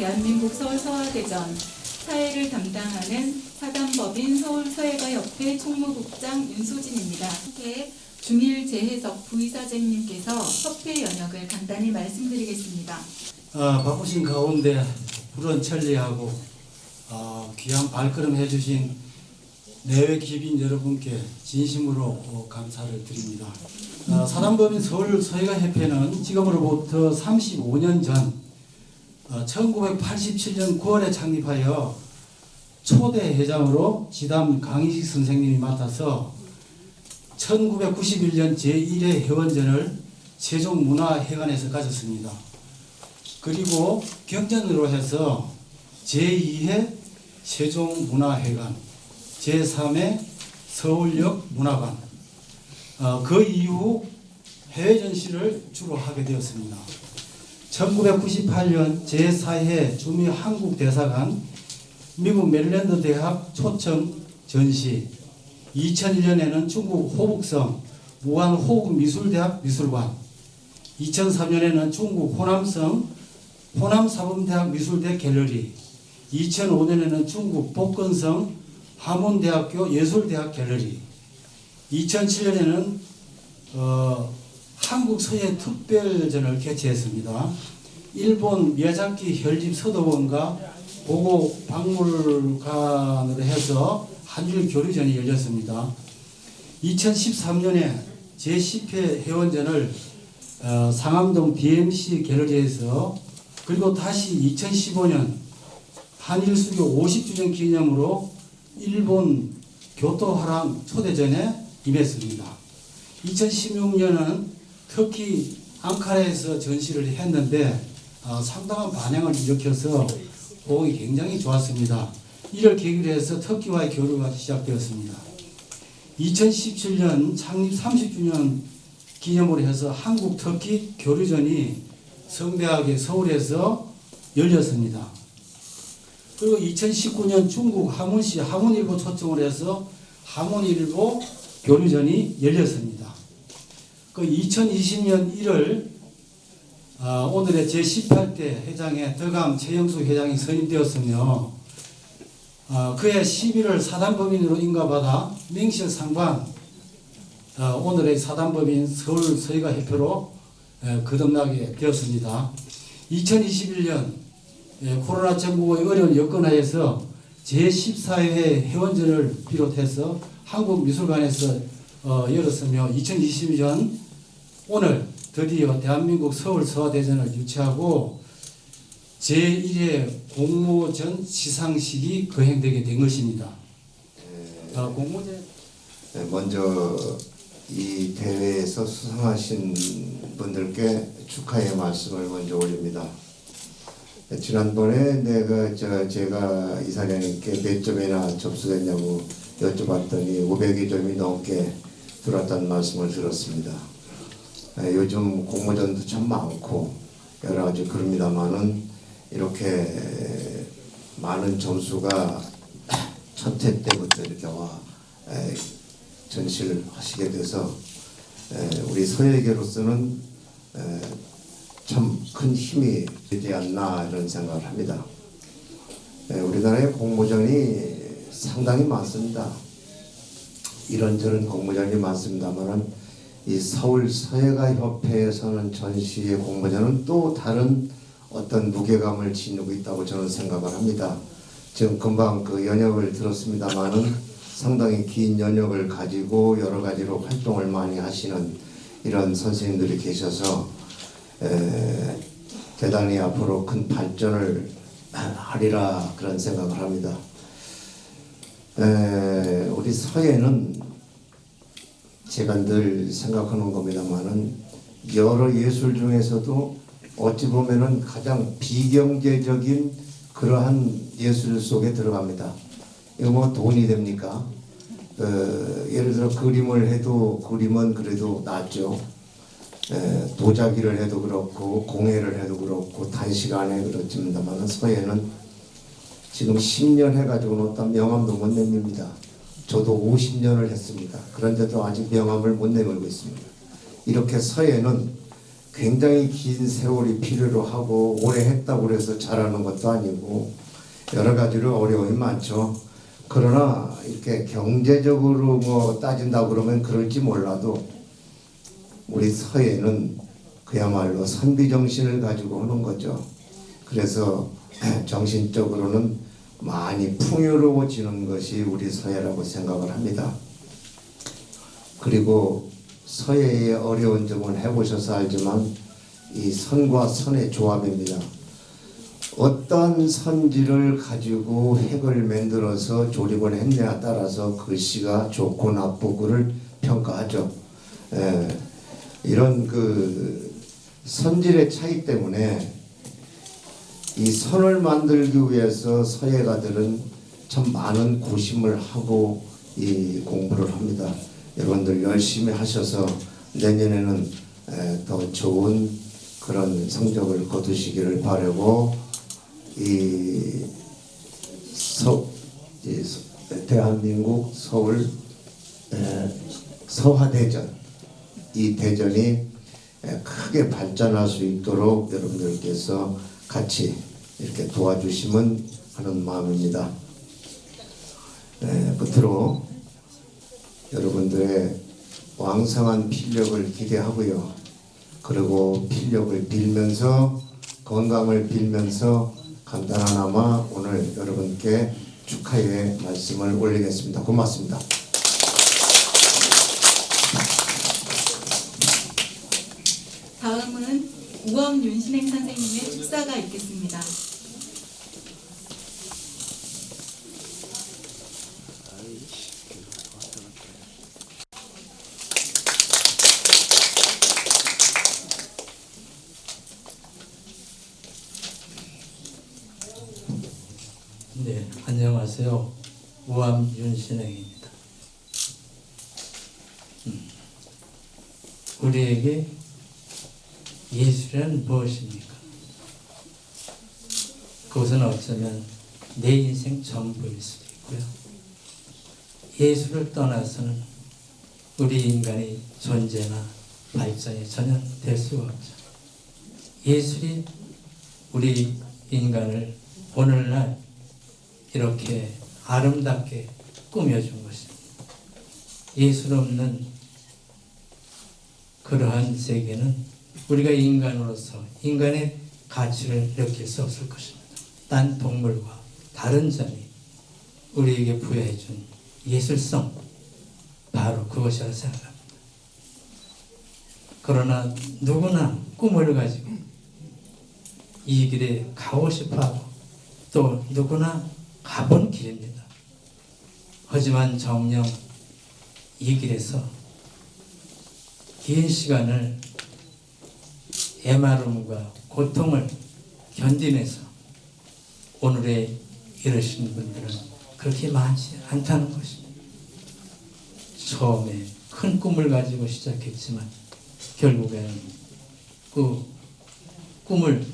대한민국 서울서화대전 사회를 담당하는 사단법인 서울서예가협회 총무국장 윤소진입니다. 함께 중일 재해석 부이사장님께서 협회 연역을 간단히 말씀드리겠습니다. 바쁘신 가운데 불원 천리하고 귀한 발걸음 해주신 내외 기빈 여러분께 진심으로 감사를 드립니다. 사단법인 서울서예가협회는 지금으로부터 35년 전 1987년 9월에 창립하여 초대 회장으로 지담 강희식 선생님이 맡아서 1991년 제1회 회원전을 세종문화회관에서 가졌습니다. 그리고 경전으로 해서 제2회 세종문화회관, 제3회 서울역 문화관, 그 이후 해외 전시를 주로 하게 되었습니다. 1998년 제4회 주미 한국대사관 미국 메릴랜드 대학 초청 전시, 2001년에는 중국 호북성 무안 호국미술대학 미술관, 2003년에는 중국 호남성 호남사범대학 미술대 갤러리, 2005년에는 중국 복건성 하문대학교 예술대학 갤러리, 2007년에는 한국서예 특별전을 개최했습니다. 일본 미야자키 혈집 서도원과 보고 박물관으로 해서 한일 교류전이 열렸습니다. 2013년에 제10회 회원전을 상암동 DMC 갤러리에서, 그리고 다시 2015년 한일수교 50주년 기념으로 일본 교토화랑 초대전에 임했습니다. 2016년은 터키 앙카라에서 전시를 했는데 상당한 반향을 일으켜서 호응이 굉장히 좋았습니다. 이를 계기로 해서 터키와의 교류가 시작되었습니다. 2017년 창립 30주년 기념으로 해서 한국 터키 교류전이 성대하게 서울에서 열렸습니다. 그리고 2019년 중국 하문시 하문일보 초청을 해서 하문일보 교류전이 열렸습니다. 그 2020년 1월 오늘의 제18대 회장에 더감 최영수 회장이 선임되었으며 그해 11월 사단법인으로 인가받아 맹실 상반 오늘의 사단법인 서울서예가협회로 거듭나게 되었습니다. 2021년 코로나 전국의 어려운 여건하에서 제14회 회원전을 비롯해서 한국미술관에서 열었으며 2020년 오늘 드디어 대한민국 서울서화대전을 유치하고 제1회 공모전 시상식이 거행되게 된 것입니다. 먼저 이 대회에서 수상하신 분들께 축하의 말씀을 먼저 올립니다. 지난번에 제가 이사장님께 몇 점이나 접수됐냐고 여쭤봤더니 500여 점이 넘게 들어왔다는 말씀을 들었습니다. 요즘 공모전도 참 많고 여러 가지 그럽니다만은 이렇게 많은 점수가 첫 해 때부터 이렇게 전시를 하시게 돼서 우리 서예계로서는 참 큰 힘이 되지 않나 이런 생각을 합니다. 우리나라의 공모전이 상당히 많습니다. 이런저런 공모전이 많습니다만 이 서울서예가협회에서는 전시의 공모전은 또 다른 어떤 무게감을 지니고 있다고 저는 생각을 합니다. 지금 금방 그 연역을 들었습니다만은 상당히 긴 연역을 가지고 여러 가지로 활동을 많이 하시는 이런 선생님들이 계셔서 대단히 앞으로 큰 발전을 하리라 그런 생각을 합니다. 우리 서예는 제가 늘 생각하는 겁니다만은 여러 예술 중에서도 어찌 보면은 가장 비경제적인 그러한 예술 속에 들어갑니다. 이거 뭐 돈이 됩니까? 예를 들어 그림을 해도 그림은 그래도 낫죠. 도자기를 해도 그렇고 공예를 해도 그렇고 단시간에 그렇습니다만 서예는 지금 10년 해가지고는 어떤 명함도 못 내밉니다. 저도 50년을 했습니다. 그런데도 아직 명함을 못 내밀고 있습니다. 이렇게 서예는 굉장히 긴 세월이 필요로 하고 오래 했다고 해서 잘하는 것도 아니고 여러 가지로 어려움이 많죠. 그러나 이렇게 경제적으로 뭐 따진다고 그러면 그럴지 몰라도 우리 서예는 그야말로 선비정신을 가지고 하는 거죠. 그래서 정신적으로는 많이 풍요로워지는 것이 우리 서예라고 생각을 합니다. 그리고 서예의 어려운 점은 해보셔서 알지만 이 선과 선의 조합입니다. 어떤 선지를 가지고 획을 만들어서 조립을 했냐에 따라서 글씨가 좋고 나쁘고를 평가하죠. 이런 그 선질의 차이 때문에 이 선을 만들기 위해서 서예가들은 참 많은 고심을 하고 이 공부를 합니다. 여러분들 열심히 하셔서 내년에는 더 좋은 그런 성적을 거두시기를 바라고 대한민국 서울 서화대전 이 대전이 크게 발전할 수 있도록 여러분들께서 같이 이렇게 도와주시면 하는 마음입니다. 끝으로 여러분들의 왕성한 필력을 기대하고요. 그리고 필력을 빌면서 건강을 빌면서 간단하나마 오늘 여러분께 축하의 말씀을 올리겠습니다. 고맙습니다. 다음은 우엄 윤신행 선생님의 축사가 있겠습니다. 네, 안녕하세요. 우암 윤신행입니다. 우리에게 예술이란 무엇입니까? 그것은 어쩌면 내 인생 전부일 수도 있고요. 예술을 떠나서는 우리 인간의 존재나 발전이 전혀 될 수가 없죠. 예술이 우리 인간을 오늘날 이렇게 아름답게 꾸며준 것입니다. 예술 없는 그러한 세계는 우리가 인간으로서 인간의 가치를 느낄 수 없을 것입니다. 딴 동물과 다른 점이 우리에게 부여해준 예술성, 바로 그것이라고 생각합니다. 그러나 누구나 꿈을 가지고 이 길에 가고 싶어하고 또 누구나 가본 길입니다. 하지만 정녕 이 길에서 긴 시간을 애마름과 고통을 견디면서 오늘에 이르신 분들은 그렇게 많지 않다는 것입니다. 처음에 큰 꿈을 가지고 시작했지만 결국에는 그 꿈을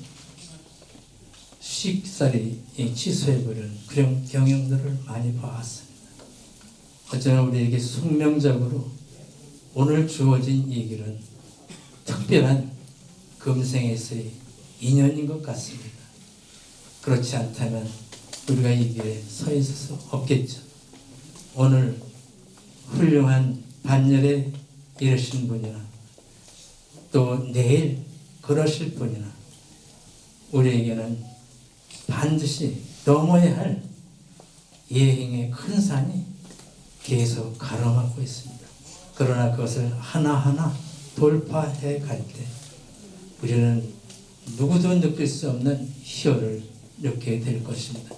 쉽사리 취소해버리는 그런 경영들을 많이 봐왔습니다. 어쩌나 우리에게 숙명적으로 오늘 주어진 이 길은 특별한 금생에서의 인연인 것 같습니다. 그렇지 않다면 우리가 이 길에 서 있을 수 없겠죠. 오늘 훌륭한 반열에 이르신 분이나 또 내일 그러실 분이나 우리에게는 반드시 넘어야 할 예행의 큰 산이 계속 가로막고 있습니다. 그러나 그것을 하나하나 돌파해 갈 때 우리는 누구도 느낄 수 없는 희열을 느끼게 될 것입니다.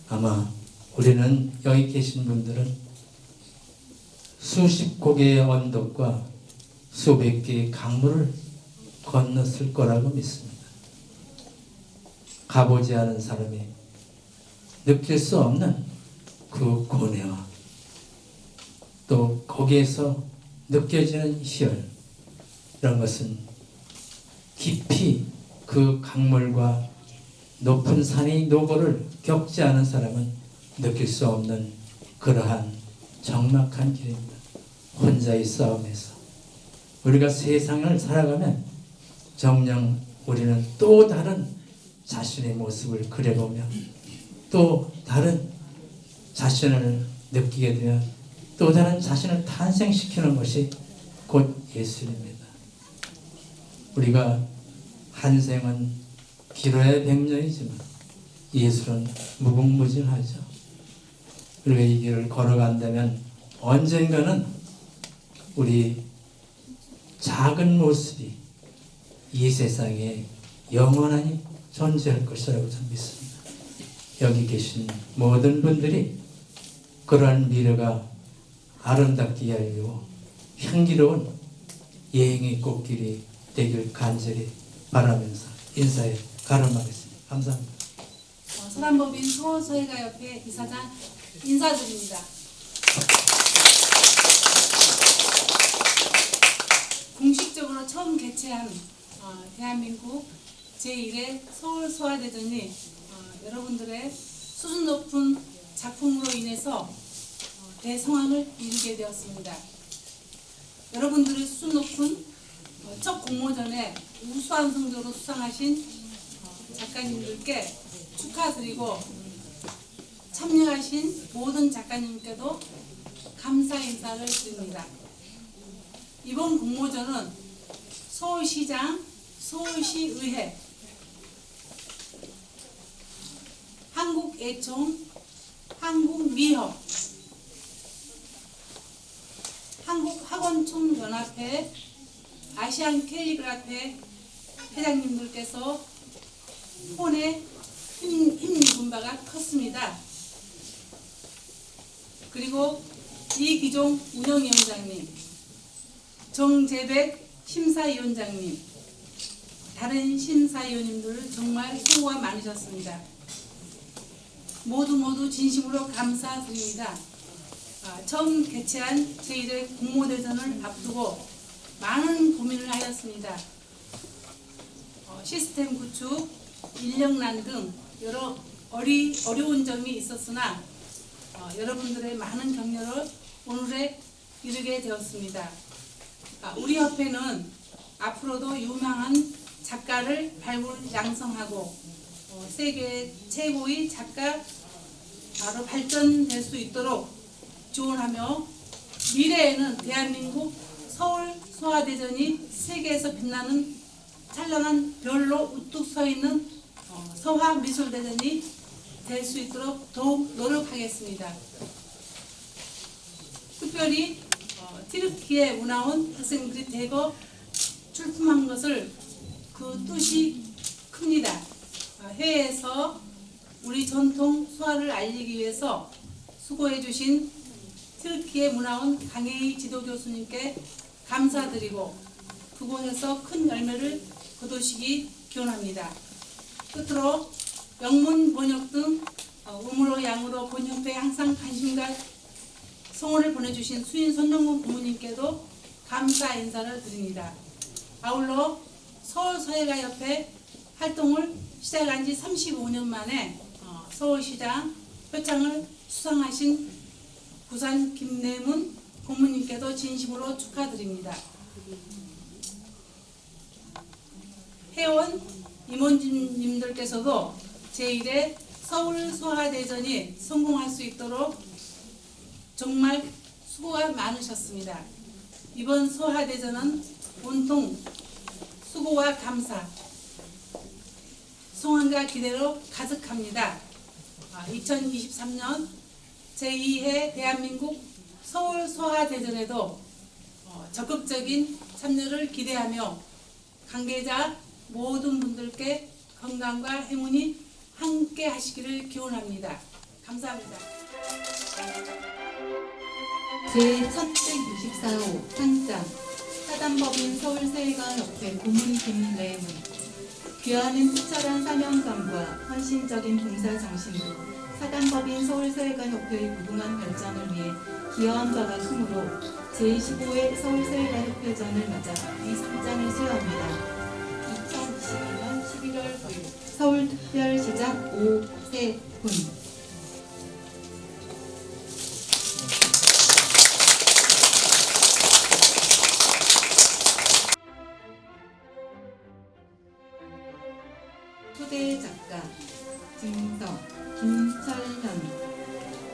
아마 우리는 여기 계신 분들은 수십 고개의 언덕과 수백 개의 강물을 건넜을 거라고 믿습니다. 가보지 않은 사람이 느낄 수 없는 그 고뇌와 또 거기에서 느껴지는 희열, 이런 것은 깊이 그 강물과 높은 산의 노고를 겪지 않은 사람은 느낄 수 없는 그러한 적막한 길입니다. 혼자의 싸움에서 우리가 세상을 살아가면 정녕 우리는 또 다른 자신의 모습을 그려보며 또 다른 자신을 느끼게 되며 또 다른 자신을 탄생시키는 것이 곧 예술입니다. 우리가 한 생은 길어야 100년이지만 예술은 무궁무진하죠. 우리가 이 길을 걸어간다면 언젠가는 우리 작은 모습이 이 세상에 영원히 존재할 것이라고 저는 믿습니다. 여기 계신 모든 분들이 그러한 미래가 아름답게 열리고 향기로운 예행의 꽃길이 되길 간절히 바라면서 인사에 가름하겠습니다. 감사합니다. 서단법인 서울서예가협회 이사장 인사드립니다. 공식적으로 처음 개최한 대한민국 제1회 서울소아대전이 여러분들의 수준 높은 작품으로 인해서 대성황을 이루게 되었습니다. 여러분들의 수준 높은 첫 공모전에 우수한 성적으로 수상하신 작가님들께 축하드리고 참여하신 모든 작가님께도 감사 인사를 드립니다. 이번 공모전은 서울시장, 서울시의회, 한국애총, 한국미협, 한국학원총연합회, 아시안캘리그라피 회장님들께서 혼에 힘입은 바가 컸습니다. 그리고 이기종 운영위원장님, 정재백 심사위원장님, 다른 심사위원님들 정말 수고가 많으셨습니다. 모두 진심으로 감사드립니다. 처음 개최한 제1회 공모대전을 앞두고 많은 고민을 하였습니다. 시스템 구축, 인력난 등 여러 어려운 점이 있었으나 여러분들의 많은 격려를 오늘에 이루게 되었습니다. 우리 협회는 앞으로도 유망한 작가를 발굴 양성하고 세계 최고의 작가로 발전될 수 있도록 지원하며 미래에는 대한민국 서울 소아대전이 세계에서 빛나는 찬란한 별로 우뚝 서 있는 서화미술대전이 될 수 있도록 더욱 노력하겠습니다. 특별히 튀르키예 문화원 학생들이 대거 출품한 것을 그 뜻이 큽니다. 해외에서 우리 전통 수화를 알리기 위해서 수고해 주신 튀르키예 문화원 강혜희 지도교수님께 감사드리고 그곳에서 큰 열매를 거두시기 기원합니다. 끝으로 영문 번역 등 음으로 양으로 번역회에 항상 관심과 성원을 보내주신 수인 손정문 부모님께도 감사 인사를 드립니다. 아울러 서울서예가협회 활동을 시작한 지 35년 만에 서울시장 표창을 수상하신 부산 김내문 고모님께도 진심으로 축하드립니다. 회원 임원님들께서도 제1회 서울소아대전이 성공할 수 있도록 정말 수고가 많으셨습니다. 이번 소아대전은 온통 수고와 감사, 소원과 기대로 가득합니다. 2023년 제2회 대한민국 서울소아대전에도 적극적인 참여를 기대하며 관계자 모든 분들께 건강과 행운이 함께 하시기를 기원합니다. 감사합니다. 제1164호 상장 사단법인 서울서예가협회 고문 김래문 귀하는 특별한 사명감과 헌신적인 봉사정신으로 사단법인 서울서예가협회의 무궁한 발전을 위해 기여한 바가 크므로 제25회 서울서예가협회전을 맞아 이 상장을 수여합니다. 2022년 11월 9일 서울특별시장 오세훈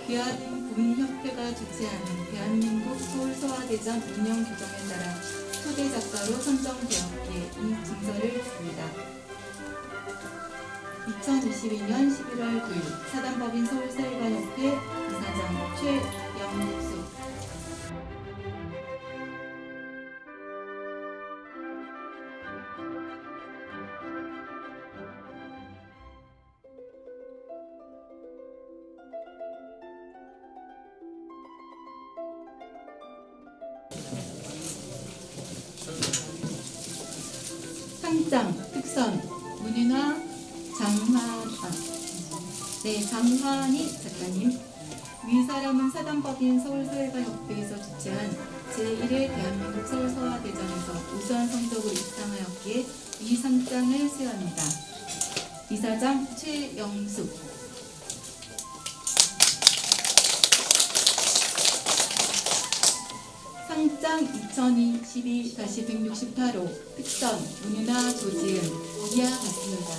귀하는 부인협회가 주최하는 대한민국 서울소아대전 운영 규정에 따라 초대 작가로 선정되었기에 이 증서를 줍니다. 2022년 11월 9일 사단법인 서울사회가협회 이사장 최영숙. 상장 특선 문윤화 장환희 작가님. 위 사람은 사단법인 서울사회가협회에서 주최한 제1회 대한민국 서울소아대전에서 우수한 성적으로 입상하였기에 이 상장을 수여합니다. 이사장 최영숙. 상장 2022-168호 특선 문윤화 조지은 이하 같습니다.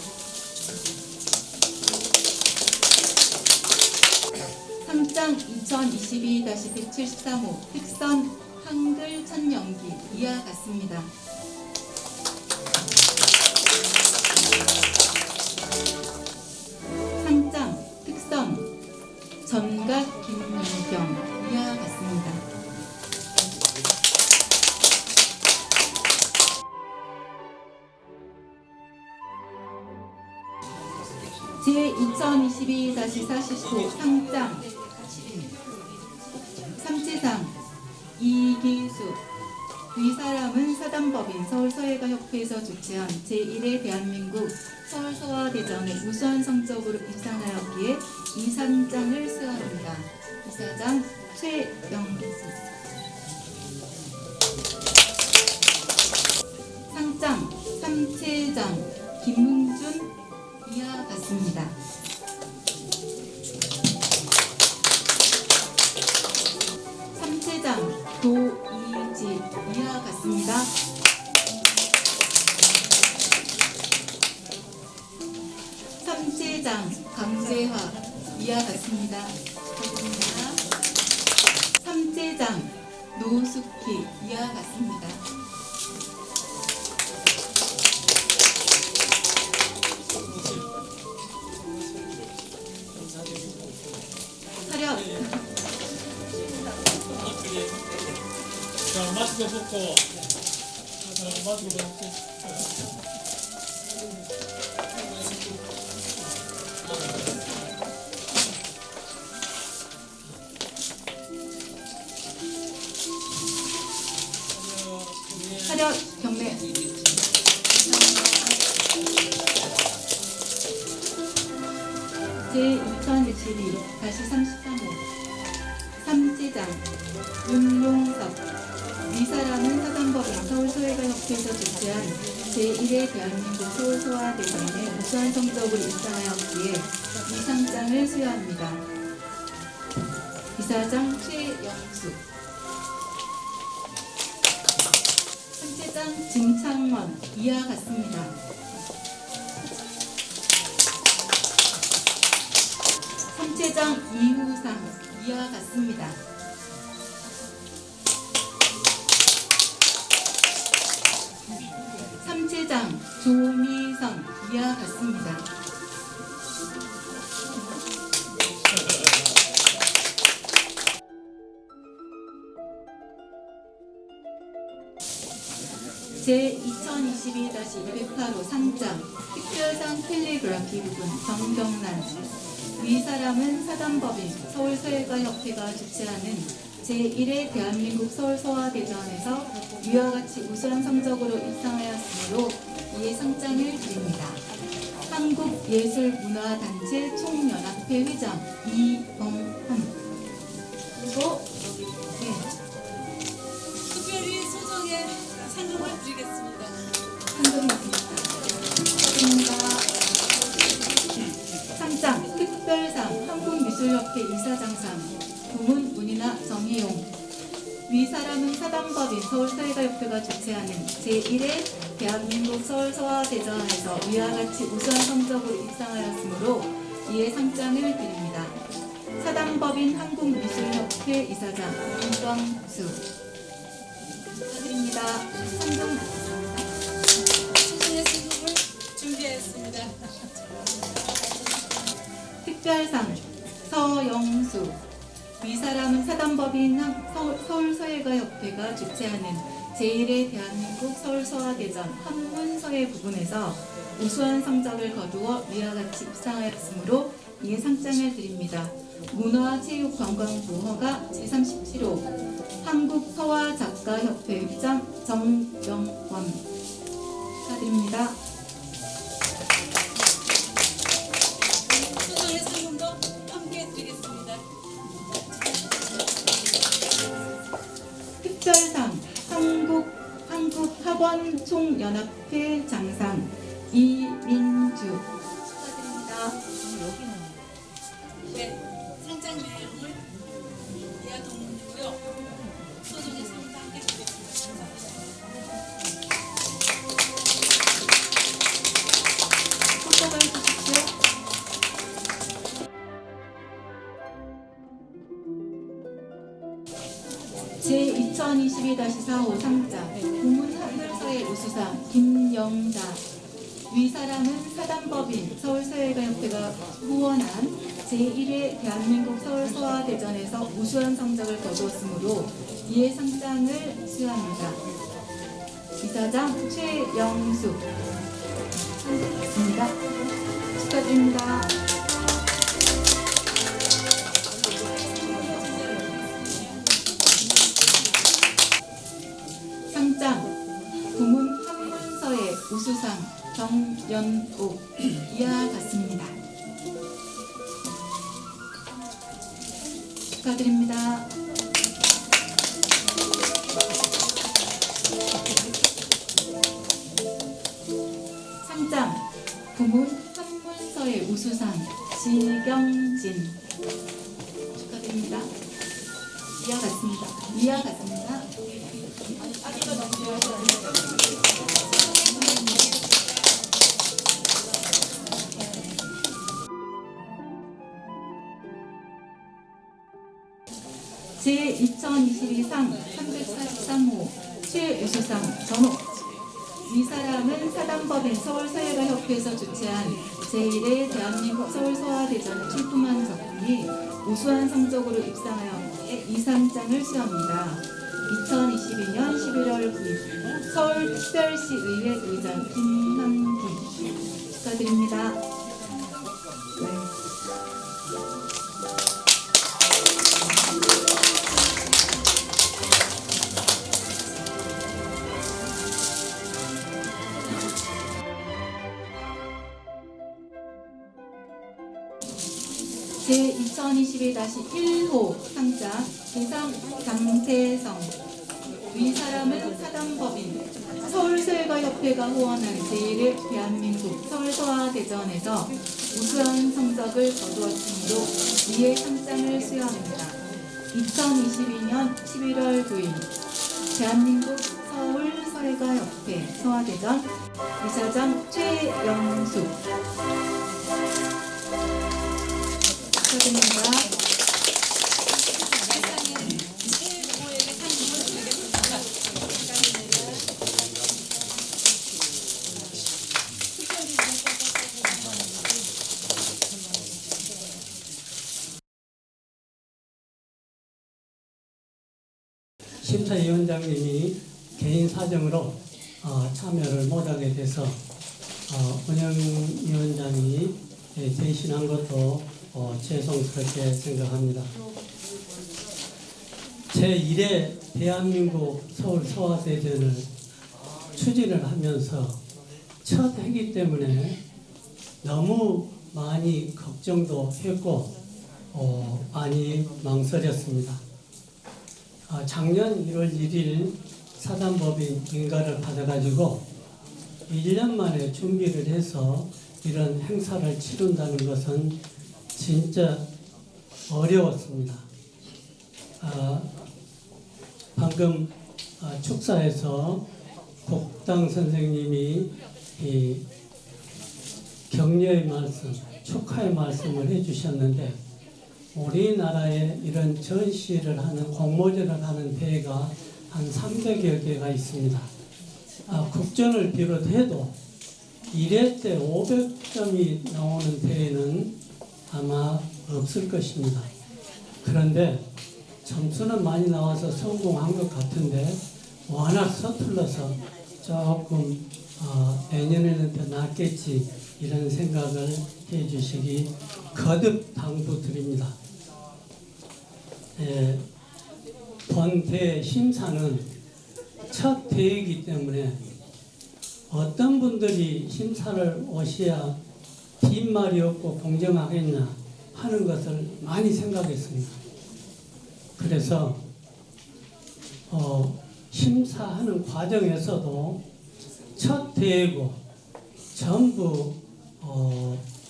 상장 2022-173호 특선 한글 천연기 이하 같습니다. 상장 특선 전각 김문경 이하 같습니다. 제2022-49 상장 삼치상 이기수. 위 사람은 사단법인 서울사회가협회에서 주최한 제1회 대한민국 서울소아대전에 우수한 성적으로 입상하였기에 이 상장을 수여합니다. 이사장 최영수. 상장 삼체장 김문준 이하 같습니다. 삼체장 도이지 이하 같습니다. 삼체장 강재화 이하 같습니다. 축하드립니다. 삼체장 노숙희 이하 같습니다. 차렷. 자, 마스크 벗고. 자, 마스크 벗고. 차렷 경례. 제2022-33호 삼지장 윤용섭. 위 사람은 사단법인 서울소아대전에서 주최한 제1회 대한민국 서울소아대전에 우수한 성적으로 입상하였기에 이 상장을 수여합니다. 이사장 최영숙. 삼체장 증창원 이하 같습니다. 삼체장 이후상 이하 같습니다. 삼체장 조미성 이하 같습니다. 제2022-208호 상장 특별상 캘리그라피 부분 정경란. 위 사람은 사단법인 서울사회가협회가 주최하는 제1회 대한민국 서울소아대전에서 위와 같이 우수한 성적으로 입상하였으므로 이에 상장을 드립니다. 한국예술문화단체 총연합회 회장 이봉헌. 그리고 특별히 소정의 상금을 드리겠습니다. 상금이 있습니다. 상장 특별상 한국미술협회 이사장상 부문 문이나 정희용. 위 사람은 사단법인 서울사회가협회가 주최하는 제1회 대한민국 서울소아대전에서 위와 같이 우수한 성적으로 입상하였으므로 이에 상장을 드립니다. 사단법인 사단법인 한국미술협회 이사장 김광수 축하드립니다. 상금 받습니다. 소정의 수급을 준비했습니다. 특별상 서영수 위사람은 사단법인 서울서예가협회가 주최하는 제1회 대한민국 서울서화대전 한문서예 부분에서 우수한 성적을 거두어 위와 같이 입상하였으므로 이에 상장을 드립니다. 문화체육관광부 허가 제37호 한국서화작가협회 회장 정영원 축하드립니다. 소정의 상금도 함께 드리겠습니다. 특별상 한국학원총연합회 장상 이민주 축하드립니다. 네, 상장 내용을 이하 동문이고요. 소정의 상금도 함께 드리겠습니다. 포토를 주십시오. 제2022-45 상장 국문한글서예 우수상 김영자 위사람은 사단법인 서울서예가협회가 후원한 제1회 대한민국 서울서화대전에서 우수한 성적을 거두었으므로 이에 상장을 수여합니다. 이사장 최영수 상장했습니다. 축하드립니다. 상장 부문 한문서예 우수상 정연옥 이하 같습니다. 축하드립니다. 상장 부문 한문서예 우수상 지경진 축하드립니다. 이하 같습니다. 이하 같습니다. 제2022상 343호 최우수상 전옥 위사람은 사단법인 서울서예가협회에서 주최한 제1회 대한민국 서울서화대전에 출품한 작품이 우수한 성적으로 입상하였기에 이 상장을 수여합니다. 2022년 11월 9일 서울특별시 의회 의장 김한기 축하드립니다. 네. 제2022-1호 상장 대상 장태성 위사람은 사단법인 서울서예가협회가 후원한 제1회 대한민국 서울서화대전에서 우수한 성적을 거두었으므로 이에 상장을 수여합니다. 2022년 11월 9일 대한민국 서울서예가협회 서화대전 이사장 최영수 축하드립니다. 대상에는 최고에게 상금을 드리겠습니다. 심사위원장님이 개인 사정으로 참여를 못하게 돼서 운영위원장이 대신한 것도 죄송스럽게 생각합니다. 제1회 대한민국 서울서화대전을 추진을 하면서 첫 해기 때문에 너무 많이 걱정도 했고 많이 망설였습니다. 작년 1월 1일 사단법인 인가를 받아가지고 1년 만에 준비를 해서 이런 행사를 치른다는 것은 진짜 어려웠습니다. 방금 축사에서 곡당 선생님이 이 격려의 말씀, 축하의 말씀을 해주셨는데 우리나라에 이런 전시를 하는 공모전을 하는 대회가 한 300여 개가 있습니다. 국전을 비롯해도 1회 때 500점이 나오는 대회는 아마 없을 것입니다. 그런데 점수는 많이 나와서 성공한 것 같은데 워낙 서툴러서 조금 내년에는 더 낫겠지 이런 생각을 해주시기 거듭 당부드립니다. 본 대회 심사는 첫 대회이기 때문에 어떤 분들이 심사를 오셔야 빈말이 없고 공정하겠냐 하는 것을 많이 생각했습니다. 그래서 심사하는 과정에서도 첫 대회고 전부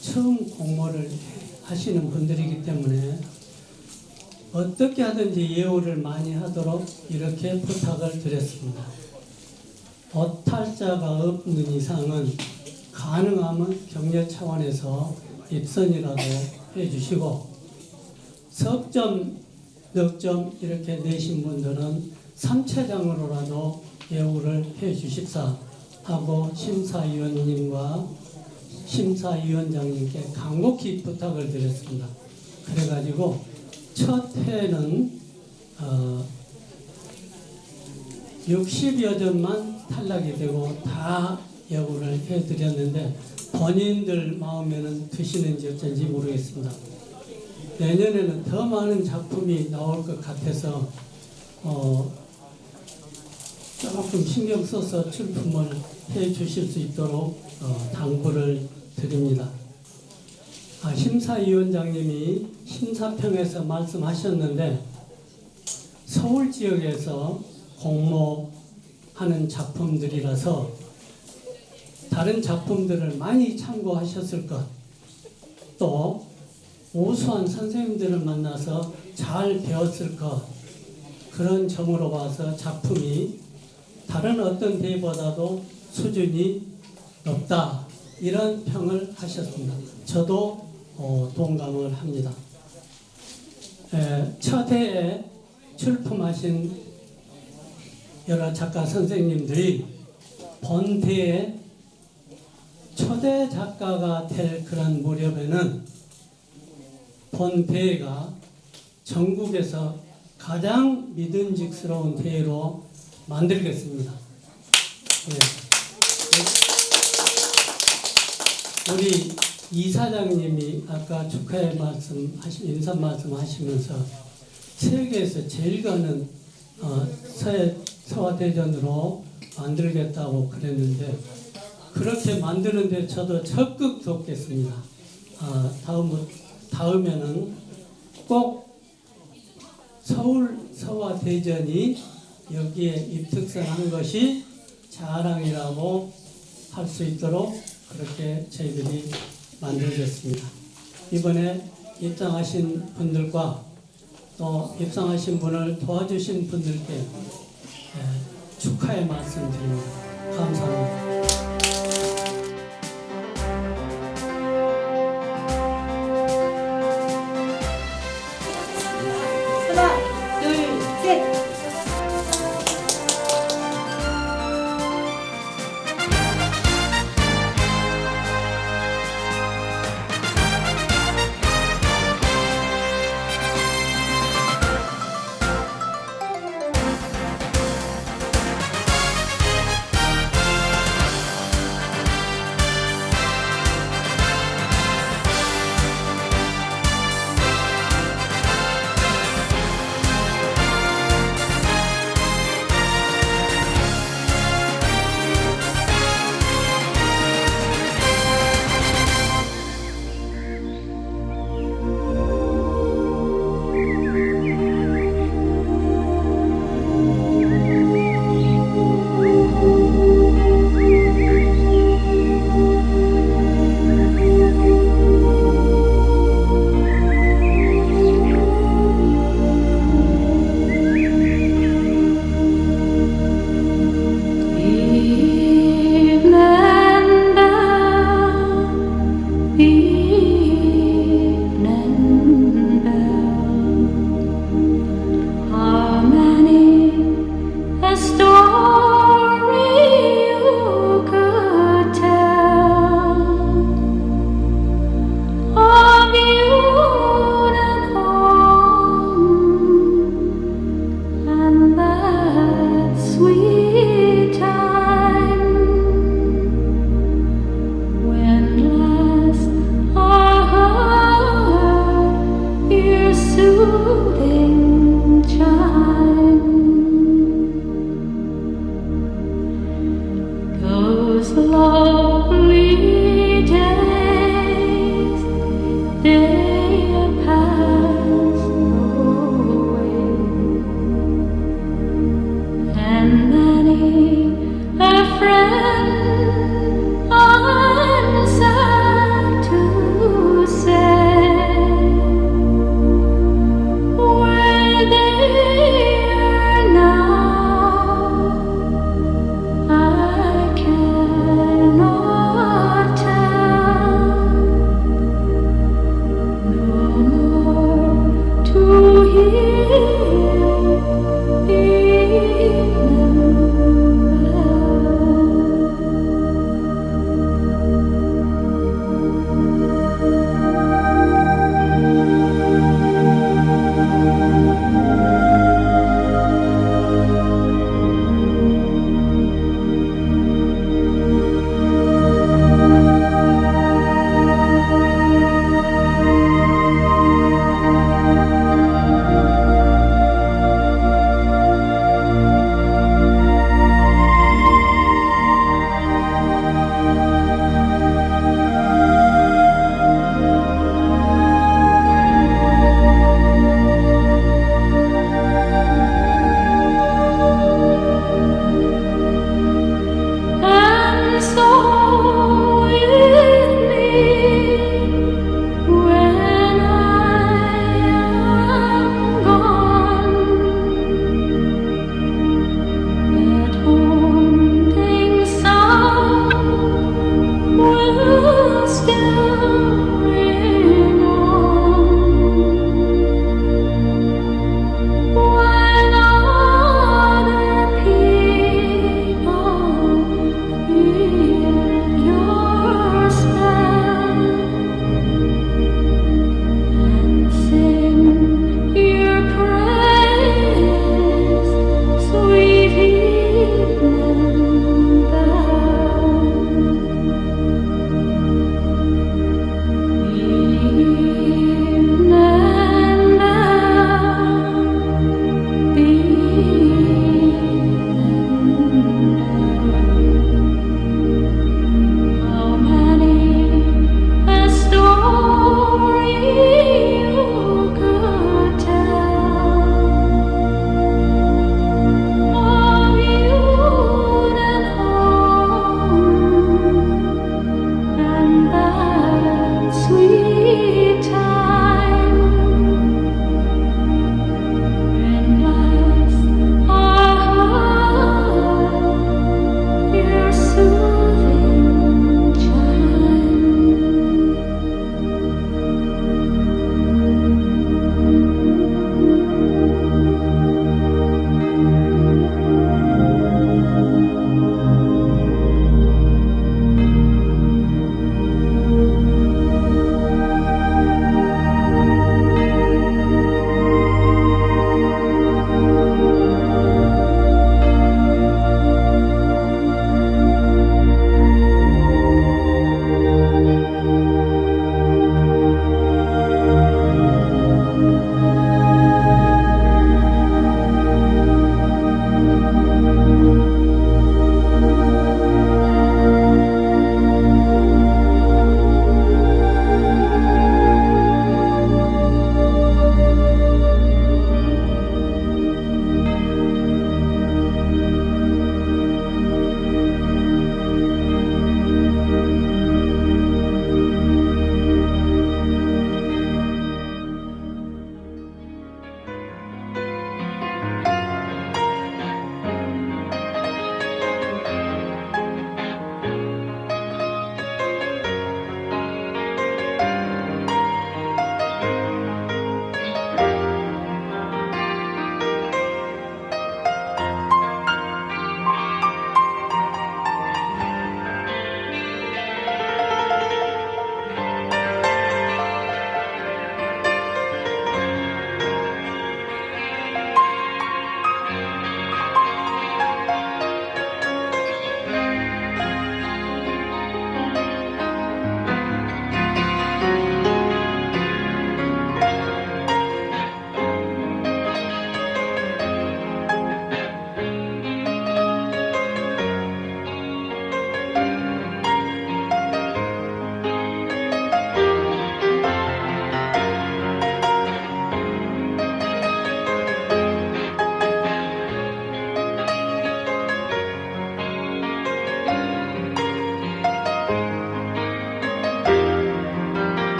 처음 공모를 하시는 분들이기 때문에 어떻게 하든지 예우를 많이 하도록 이렇게 부탁을 드렸습니다. 오탈자가 없는 이상은 가능하면 격려 차원에서 입선이라도 해주시고 석점, 넉점 이렇게 내신 분들은 3차장으로라도 예우를 해주십사 하고 심사위원님과 심사위원장님께 간곡히 부탁을 드렸습니다. 그래가지고 첫 해는 60여 점만 탈락이 되고 다 예우를 해드렸는데 본인들 마음에는 드시는지 어쩐지 모르겠습니다. 내년에는 더 많은 작품이 나올 것 같아서 조금 신경 써서 출품을 해 주실 수 있도록 당부를 드립니다. 심사위원장님이 심사평에서 말씀하셨는데 서울 지역에서 공모하는 작품들이라서 다른 작품들을 많이 참고하셨을 것, 또 우수한 선생님들을 만나서 잘 배웠을 것, 그런 점으로 봐서 작품이 다른 어떤 대회보다도 수준이 높다 이런 평을 하셨습니다. 저도 동감을 합니다. 첫 해에 출품하신 여러 작가 선생님들이 본 대회 초대 작가가 될 그런 무렵에는 본 대회가 전국에서 가장 믿음직스러운 대회로 만들겠습니다. 우리 이사장님이 아까 축하의 인사 말씀 하시면서 세계에서 제일 가는 서화대전으로 만들겠다고 그랬는데 그렇게 만드는데 저도 적극 돕겠습니다. 다음에는 꼭 서울 서화대전이 여기에 입특선한 것이 자랑이라고 할 수 있도록 그렇게 저희들이 만들겠습니다. 이번에 입상하신 분들과 또 입상하신 분을 도와주신 분들께 축하의 말씀 드립니다. 감사합니다.